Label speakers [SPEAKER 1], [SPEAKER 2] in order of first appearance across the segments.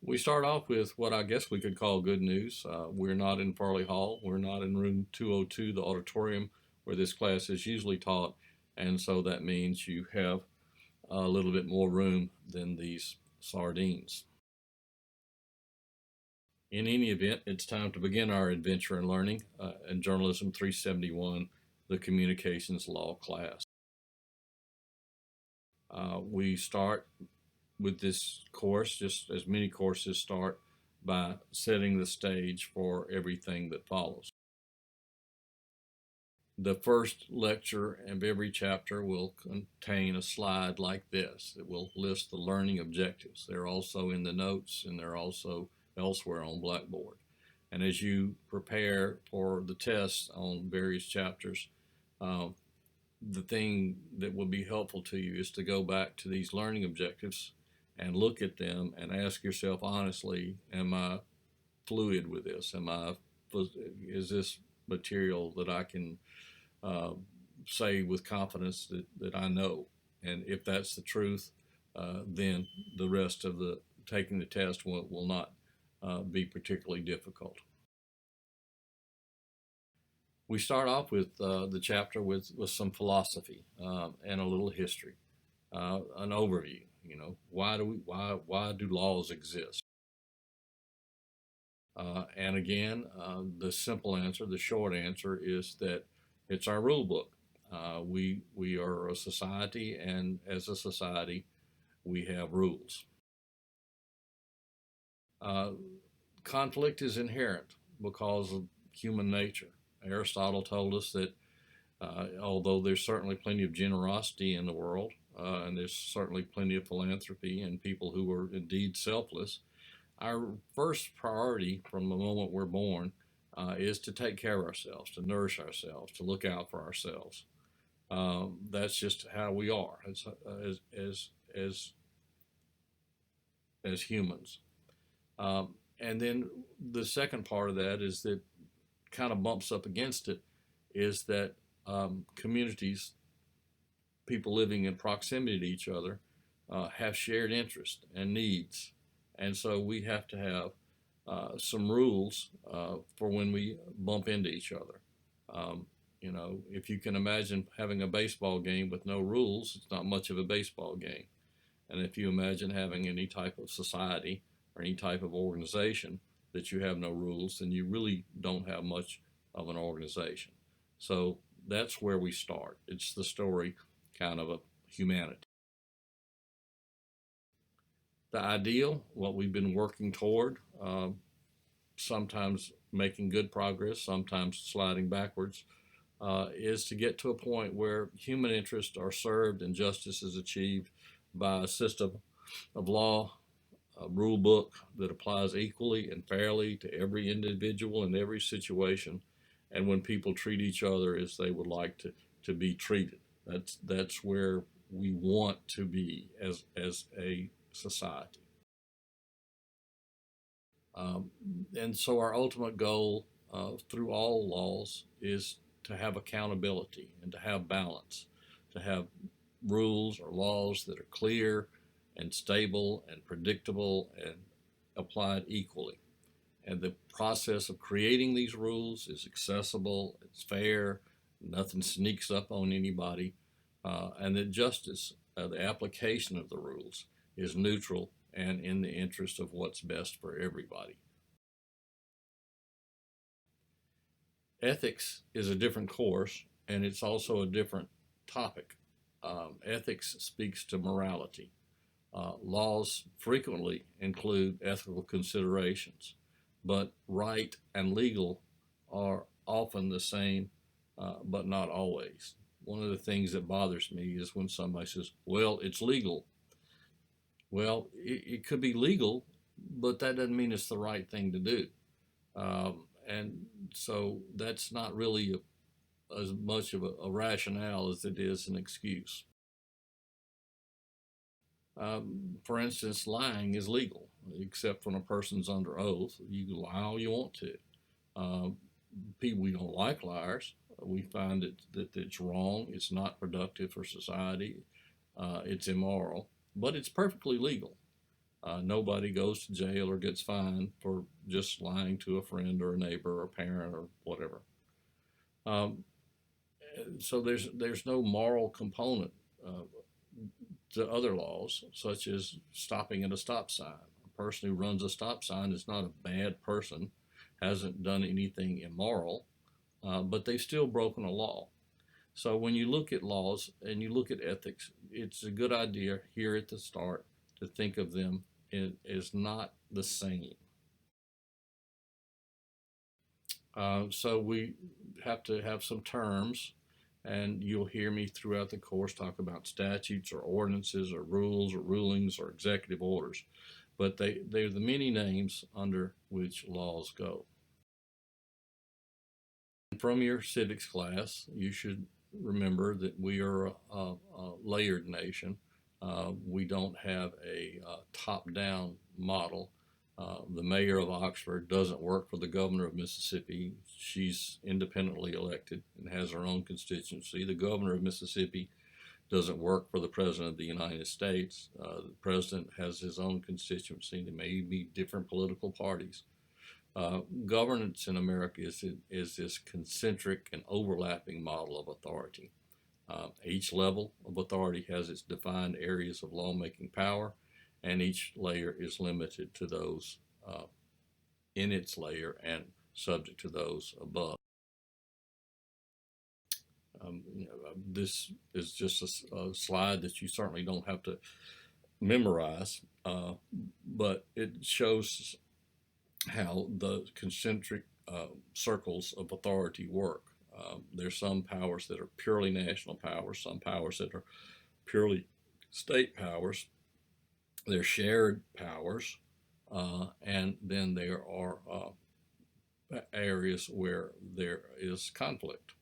[SPEAKER 1] We start off with what I guess we could call good news. We're not in Farley Hall. We're not in room 202, the auditorium where this class is usually taught. And so that means you have a little bit more room than these sardines. In any event, it's time to begin our adventure in learning in Journalism 371, the Communications Law class. We start with this course, just as many courses start, by setting the stage for everything that follows. The first lecture of every chapter will contain a slide like this. It will list the learning objectives. They're also in the notes, and they're also elsewhere on Blackboard. And as you prepare for the tests on various chapters, the thing that would be helpful to you is to go back to these learning objectives and look at them and ask yourself honestly, am I fluid with this? Is this material that I can uh, say with confidence that I know? And if that's the truth, then the rest of the taking the test will not be particularly difficult. We start off with the chapter with some philosophy and a little history, an overview. Why do laws exist? And again, the simple answer, the short answer is that it's our rule book. We are a society, and as a society, we have rules. Uh, Conflict is inherent because of human nature. Aristotle told us that although there's certainly plenty of generosity in the world, and there's certainly plenty of philanthropy and people who are indeed selfless, our first priority from the moment we're born is to take care of ourselves, to nourish ourselves, to look out for ourselves. That's just how we are as as humans. And then the second part of that is that kind of bumps up against it is that communities, people living in proximity to each other, have shared interests and needs. And so we have to have some rules for when we bump into each other. Um, if you can imagine having a baseball game with no rules, it's not much of a baseball game. And if you imagine having any type of society or any type of organization that you have no rules, then you really don't have much of an organization. So that's where we start. It's the story kind of humanity. The ideal, what we've been working toward, sometimes making good progress, sometimes sliding backwards, is to get to a point where human interests are served and justice is achieved by a system of law, a rule book that applies equally and fairly to every individual in every situation, and when people treat each other as they would like to be treated. That's where we want to be as a society. Um, and so our ultimate goal through all laws is to have accountability and to have balance, to have rules or laws that are clear and stable and predictable and applied equally. And the process of creating these rules is accessible, it's fair, nothing sneaks up on anybody, and that justice, the application of the rules, is neutral and in the interest of what's best for everybody. Ethics is a different course, and it's also a different topic. Ethics speaks to morality. Laws frequently include ethical considerations, but right and legal are often the same, but not always. One of the things that bothers me is when somebody says, well, it's legal. Well, it could be legal, but that doesn't mean it's the right thing to do. And so that's not really as much of a rationale as it is an excuse. For instance, lying is legal, except when a person's under oath. You can lie all you want to. People, we don't like liars. We find that it's wrong. It's not productive for society. It's immoral, but it's perfectly legal. Nobody goes to jail or gets fined for just lying to a friend or a neighbor or a parent or whatever. Um, so there's no moral component uh, to other laws, such as stopping at a stop sign. A person who runs a stop sign is not a bad person, hasn't done anything immoral, but they've still broken a law. So when you look at laws and you look at ethics, it's a good idea here at the start to think of them as not the same. So we have to have some terms, and you'll hear me throughout the course talk about statutes or ordinances or rules or rulings or executive orders. But they're the many names under which laws go. From your civics class, you should remember that we are a layered nation. We don't have a top down model. The mayor of Oxford doesn't work for the governor of Mississippi. She's independently elected and has her own constituency. The governor of Mississippi doesn't work for the president of the United States. The president has his own constituency. There may be different political parties. Governance in America is this concentric and overlapping model of authority. Each level of authority has its defined areas of lawmaking power, and each layer is limited to those in its layer and subject to those above. This is just a slide that you certainly don't have to memorize, but it shows how the concentric circles of authority work. There's some powers that are purely national powers, some powers that are purely state powers. They're shared powers, and then there are areas where there is conflict.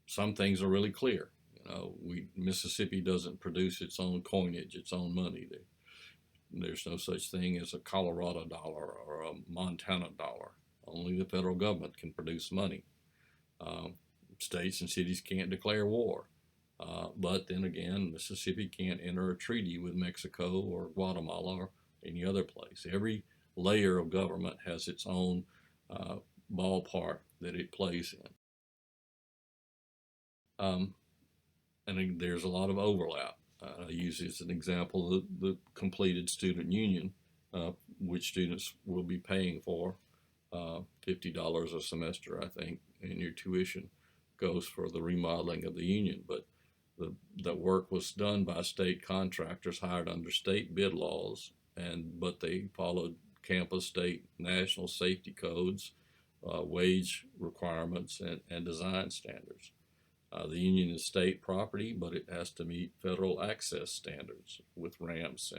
[SPEAKER 1] Some things are really clear. Mississippi doesn't produce its own coinage, its own money. There's no such thing as a Colorado dollar or a Montana dollar. Only the federal government can produce money. Um, States and cities can't declare war. But then again, Mississippi can't enter a treaty with Mexico or Guatemala or any other place. Every layer of government has its own uh, ballpark that it plays in. And there's a lot of overlap. I use as an example the completed student union, which students will be paying for. $50 a semester, I think, in your tuition goes for the remodeling of the union. But the work was done by state contractors hired under state bid laws, but they followed campus, state, national safety codes, wage requirements, and design standards. The union is state property, but it has to meet federal access standards with ramps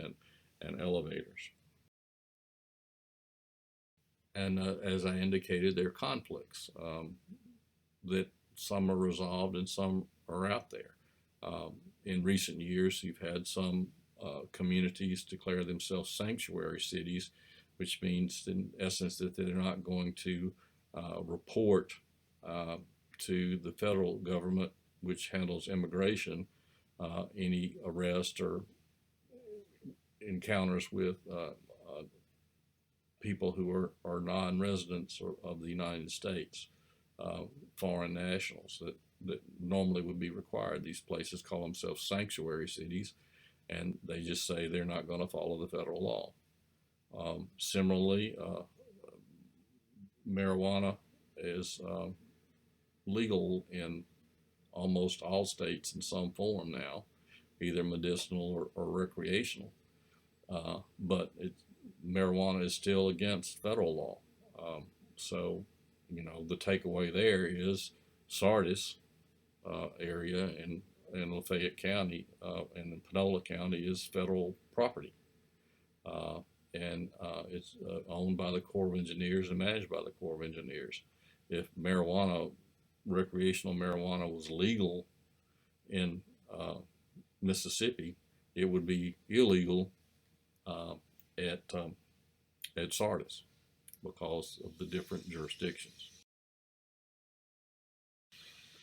[SPEAKER 1] and elevators. And as I indicated, there are conflicts that some are resolved and some are out there. In recent years, you've had some communities declare themselves sanctuary cities, which means, in essence, that they're not going to report to the federal government, which handles immigration, any arrest or encounters with people who are non-residents of the United States, foreign nationals that normally would be required. These places call themselves sanctuary cities, and they just say they're not going to follow the federal law. Similarly, marijuana is legal in almost all states in some form now, either medicinal or recreational. But marijuana is still against federal law. So, the takeaway there is Sardis area in Lafayette County and Panola County is federal property. And it's owned by the Corps of Engineers and managed by the Corps of Engineers. If recreational marijuana was legal in Mississippi, it would be illegal uh, at Sardis because of the different jurisdictions.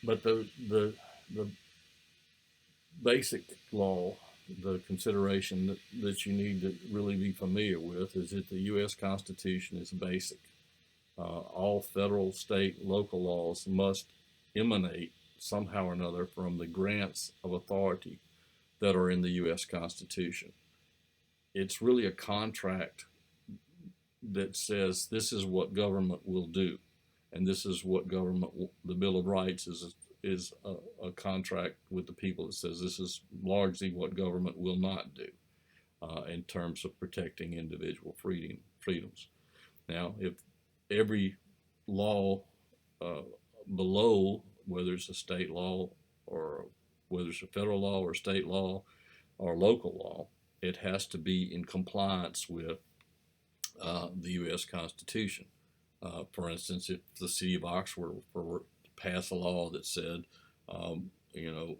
[SPEAKER 1] But the basic law the consideration that you need to really be familiar with is that the U.S. Constitution is basic. All federal, state, local laws must emanate somehow or another from the grants of authority that are in the U.S. Constitution. It's really a contract that says this is what government will do, and this is what government. The Bill of Rights is a contract with the people that says this is largely what government will not do in terms of protecting individual freedoms. Now, if every law uh, below, whether it's a state law or whether it's a federal law or state law or local law, it has to be in compliance with the U.S. Constitution. For instance, if the city of Oxford were to pass a law that said, um, you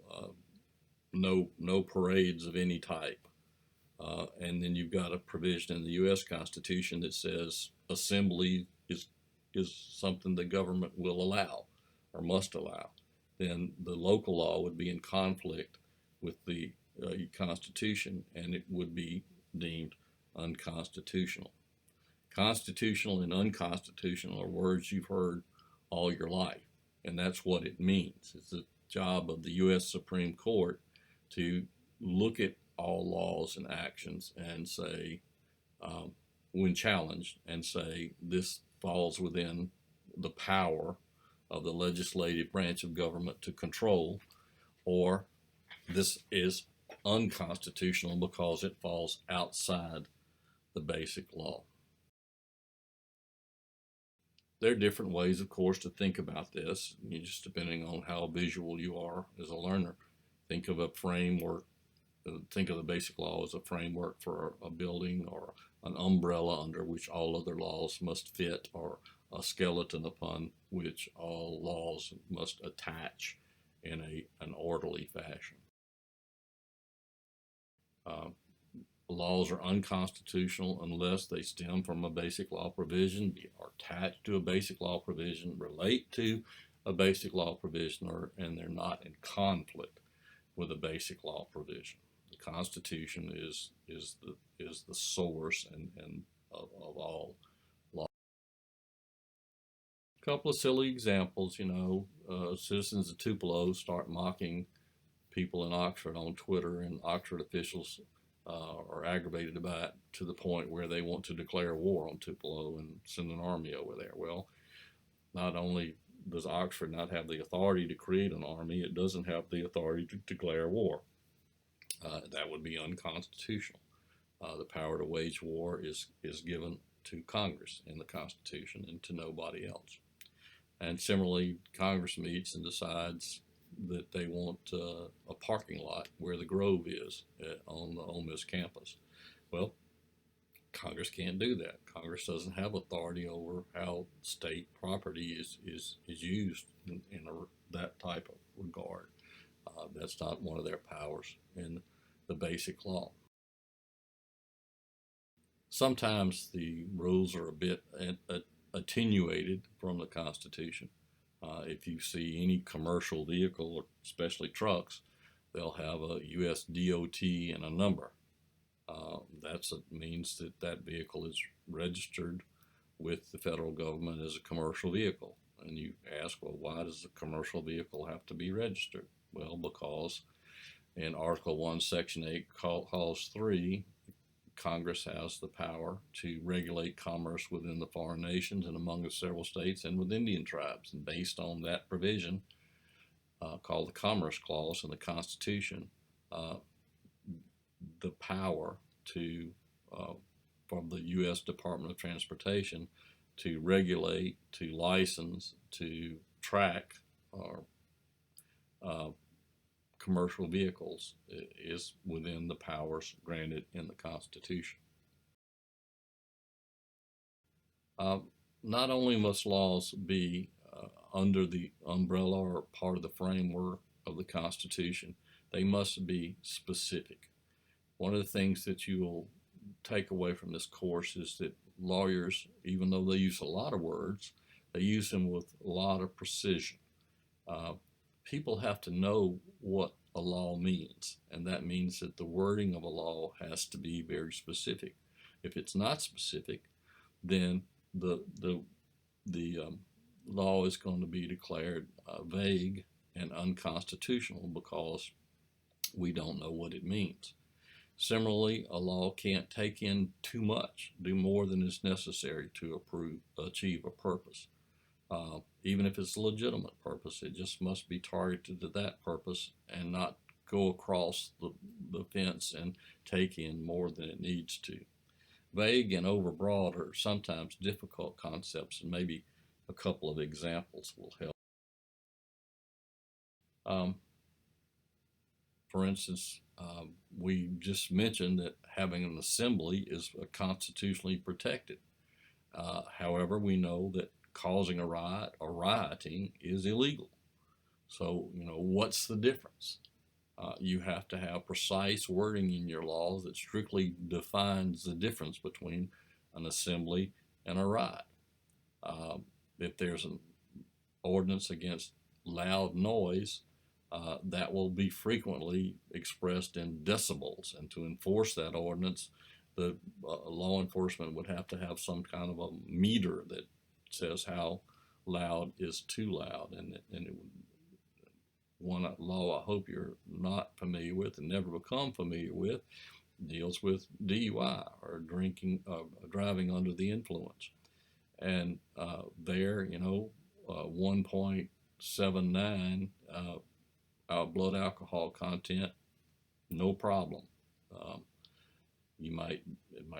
[SPEAKER 1] know, no parades of any type, and then you've got a provision in the U.S. Constitution that says assembly is something the government will allow or must allow, then the local law would be in conflict with the Constitution, and it would be deemed unconstitutional. Constitutional and unconstitutional are words you've heard all your life, and that's what it means. It's the job of the U.S. Supreme Court to look at all laws and actions and say, when challenged, and say this falls within the power of the legislative branch of government to control, or this is unconstitutional because it falls outside the basic law. There are different ways, of course, to think about this, just depending on how visual you are as a learner. Think of a framework. Think of the basic law as a framework for a building, or an umbrella under which all other laws must fit, or a skeleton upon which all laws must attach in an orderly fashion. Uh, Laws are unconstitutional unless they stem from a basic law provision, are attached to a basic law provision, relate to a basic law provision, and they're not in conflict with a basic law provision. The Constitution is the source and of all law. A couple of silly examples, citizens of Tupelo start mocking people in Oxford on Twitter, and Oxford officials are aggravated about it to the point where they want to declare war on Tupelo and send an army over there. Well, not only does Oxford not have the authority to create an army, it doesn't have the authority to declare war. That would be unconstitutional. The power to wage war is given to Congress in the Constitution and to nobody else. And similarly, Congress meets and decides that they want a parking lot where the Grove is on the Ole Miss campus. Well, Congress can't do that. Congress doesn't have authority over how state property is used in that type of regard. That's not one of their powers in the basic law. Sometimes the rules are a bit attenuated from the Constitution. If you see any commercial vehicle, especially trucks, they'll have a U.S. DOT and a number. That means that vehicle is registered with the federal government as a commercial vehicle. And you ask, well, why does a commercial vehicle have to be registered? Well, because in Article 1, Section 8, Clause 3, Congress has the power to regulate commerce within the foreign nations and among the several states and with Indian tribes. And based on that provision, called the Commerce Clause in the Constitution, the power from the U.S. Department of Transportation to regulate, to license, to track commercial vehicles is within the powers granted in the Constitution. Not only must laws be under the umbrella or part of the framework of the Constitution, they must be specific. One of the things that you will take away from this course is that lawyers, even though they use a lot of words, they use them with a lot of precision. People have to know what a law means, and that means that the wording of a law has to be very specific. If it's not specific, then the law is going to be declared vague and unconstitutional because we don't know what it means. Similarly, a law can't take in too much, do more than is necessary to achieve a purpose. Even if it's a legitimate purpose, it just must be targeted to that purpose and not go across the fence and take in more than it needs to. Vague and overbroad are sometimes difficult concepts, and maybe a couple of examples will help. Um, for instance, we just mentioned that having an assembly is constitutionally protected. However, we know that causing a riot or rioting is illegal. So, what's the difference? You have to have precise wording in your laws that strictly defines the difference between an assembly and a riot. If there's an ordinance against loud noise, that will be frequently expressed in decibels, and to enforce that ordinance, the law enforcement would have to have some kind of a meter that says how loud is too loud, and it would, one law I hope you're not familiar with and never become familiar with deals with DUI, or driving under the influence. And there, 1.79 blood alcohol content, no problem. Um, it might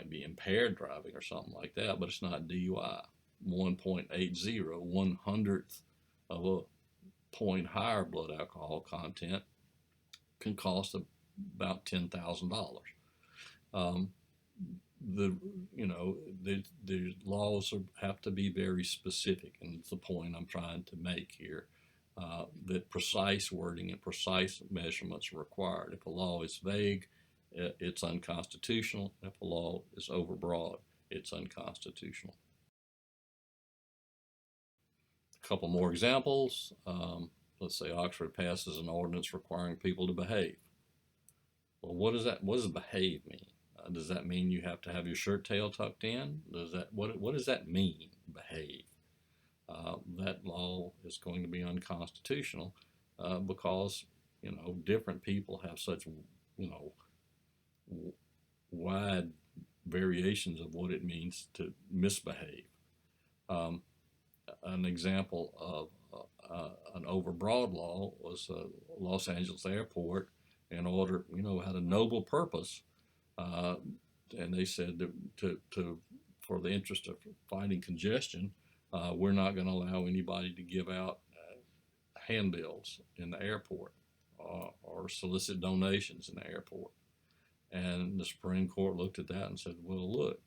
[SPEAKER 1] be impaired driving or something like that, but it's not DUI. 1.80, 1/100th of a point higher blood alcohol content can cost about $10,000. Um, the laws have to be very specific, and it's the point I'm trying to make here. That precise wording and precise measurements are required. If a law is vague, it's unconstitutional. If a law is overbroad, it's unconstitutional. A couple more examples. Let's say Oxford passes an ordinance requiring people to behave. Well, what does behave mean? Does that mean you have to have your shirt tail tucked in? What does that mean, behave? That law is going to be unconstitutional because different people have such wide variations of what it means to misbehave. An example of an overbroad law was Los Angeles Airport. In order, had a noble purpose, and they said for the interest of fighting congestion, we're not going to allow anybody to give out handbills in the airport or solicit donations in the airport. And the Supreme Court looked at that and said, well, look,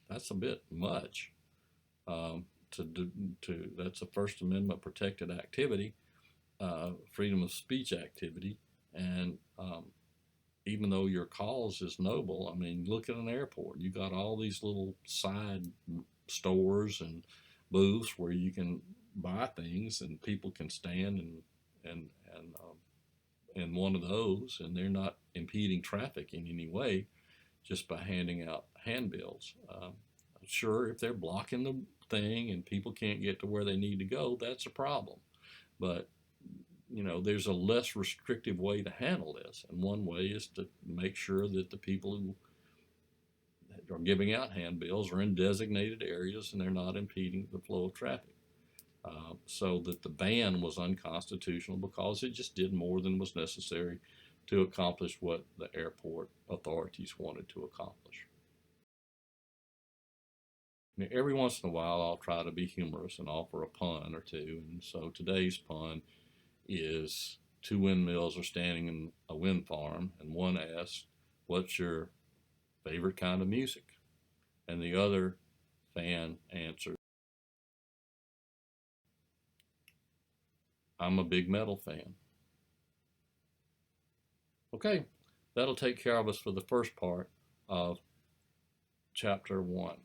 [SPEAKER 1] that's a bit much. That's a First Amendment protected activity, freedom of speech activity, and even though your cause is noble, I mean, look at an airport. You got all these little side stores and booths where you can buy things, and people can stand in one of those, and they're not impeding traffic in any way just by handing out handbills. Sure, if they're blocking the thing and people can't get to where they need to go, that's a problem. But there's a less restrictive way to handle this, and one way is to make sure that the people who are giving out handbills are in designated areas and they're not impeding the flow of traffic. So that the ban was unconstitutional because it just did more than was necessary to accomplish what the airport authorities wanted to accomplish. Now, every once in a while, I'll try to be humorous and offer a pun or two, and so today's pun is two windmills are standing in a wind farm, and one asks, "What's your favorite kind of music?" And the other fan answers, "I'm a big metal fan." Okay, that'll take care of us for the first part of chapter 1.